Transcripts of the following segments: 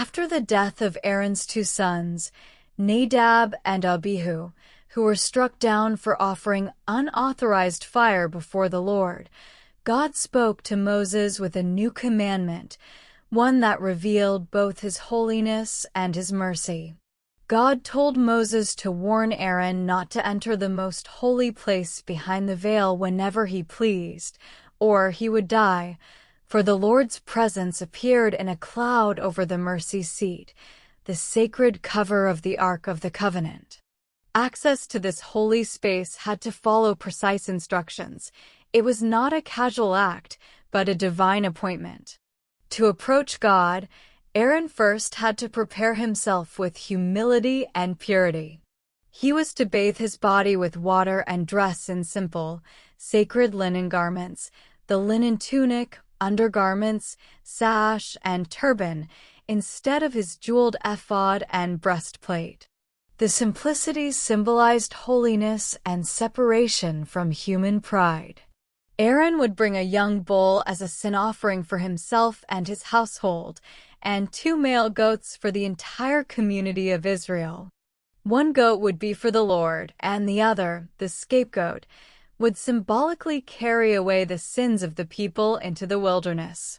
After the death of Aaron's two sons, Nadab and Abihu, who were struck down for offering unauthorized fire before the Lord, God spoke to Moses with a new commandment, one that revealed both his holiness and his mercy. God told Moses to warn Aaron not to enter the most holy place behind the veil whenever he pleased, or he would die, for the Lord's presence appeared in a cloud over the mercy seat, the sacred cover of the Ark of the Covenant. Access to this holy space had to follow precise instructions. It was not a casual act, but a divine appointment. To approach God, Aaron first had to prepare himself with humility and purity. He was to bathe his body with water and dress in simple, sacred linen garments, the linen tunic, undergarments, sash, and turban, instead of his jeweled ephod and breastplate. The simplicity symbolized holiness and separation from human pride. Aaron would bring a young bull as a sin offering for himself and his household, and 2 male goats for the entire community of Israel. One goat would be for the Lord, and the other, the scapegoat, would symbolically carry away the sins of the people into the wilderness.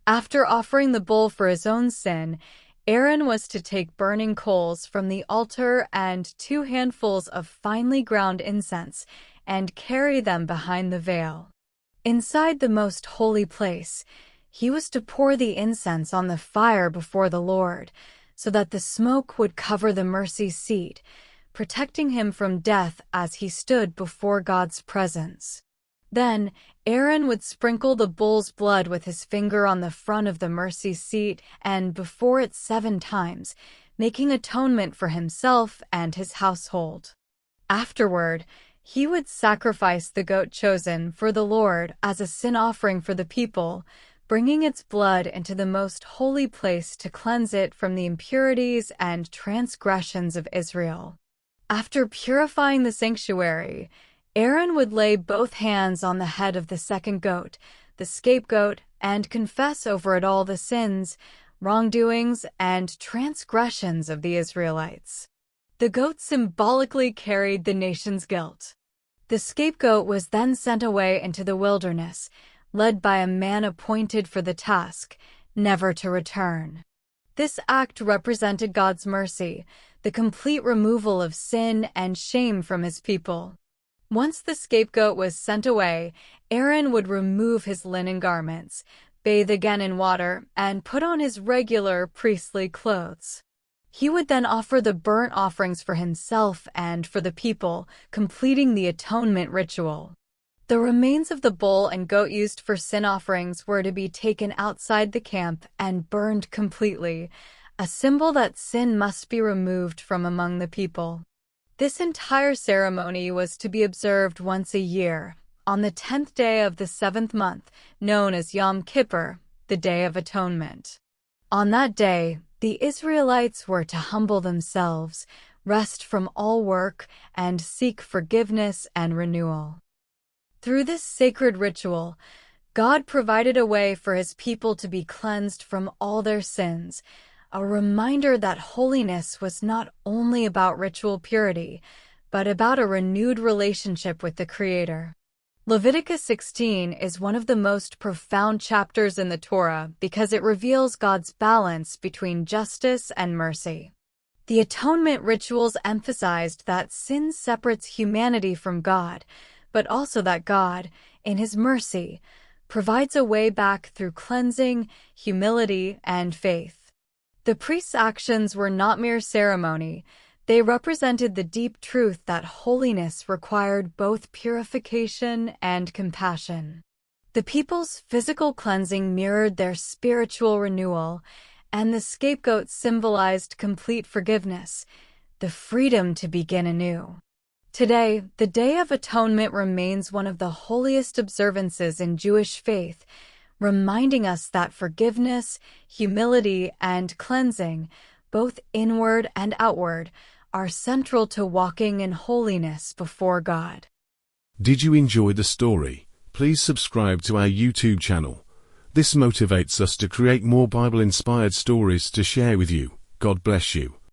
After offering the bull for his own sin, Aaron was to take burning coals from the altar and 2 handfuls of finely ground incense and carry them behind the veil. Inside the most holy place, he was to pour the incense on the fire before the Lord, so that the smoke would cover the mercy seat, protecting him from death as he stood before God's presence. Then, Aaron would sprinkle the bull's blood with his finger on the front of the mercy seat and before it 7 times, making atonement for himself and his household. Afterward, he would sacrifice the goat chosen for the Lord as a sin offering for the people, bringing its blood into the most holy place to cleanse it from the impurities and transgressions of Israel. After purifying the sanctuary, Aaron would lay both hands on the head of the second goat, the scapegoat, and confess over it all the sins, wrongdoings, and transgressions of the Israelites. The goat symbolically carried the nation's guilt. The scapegoat was then sent away into the wilderness, led by a man appointed for the task, never to return. This act represented God's mercy, the complete removal of sin and shame from his people. Once the scapegoat was sent away, Aaron would remove his linen garments, bathe again in water, and put on his regular priestly clothes. He would then offer the burnt offerings for himself and for the people, completing the atonement ritual. The remains of the bull and goat used for sin offerings were to be taken outside the camp and burned completely, a symbol that sin must be removed from among the people. This entire ceremony was to be observed once a year, on the 10th day of the 7th month, known as Yom Kippur, the Day of Atonement. On that day, the Israelites were to humble themselves, rest from all work, and seek forgiveness and renewal. Through this sacred ritual, God provided a way for his people to be cleansed from all their sins, a reminder that holiness was not only about ritual purity, but about a renewed relationship with the Creator. Leviticus 16 is one of the most profound chapters in the Torah because it reveals God's balance between justice and mercy. The atonement rituals emphasized that sin separates humanity from God, but also that God, in his mercy, provides a way back through cleansing, humility, and faith. The priests' actions were not mere ceremony. They represented the deep truth that holiness required both purification and compassion. The people's physical cleansing mirrored their spiritual renewal, and the scapegoat symbolized complete forgiveness, the freedom to begin anew. Today, the Day of Atonement remains one of the holiest observances in Jewish faith, reminding us that forgiveness, humility, and cleansing, both inward and outward, are central to walking in holiness before God. Did you enjoy the story? Please subscribe to our YouTube channel. This motivates us to create more Bible-inspired stories to share with you. God bless you.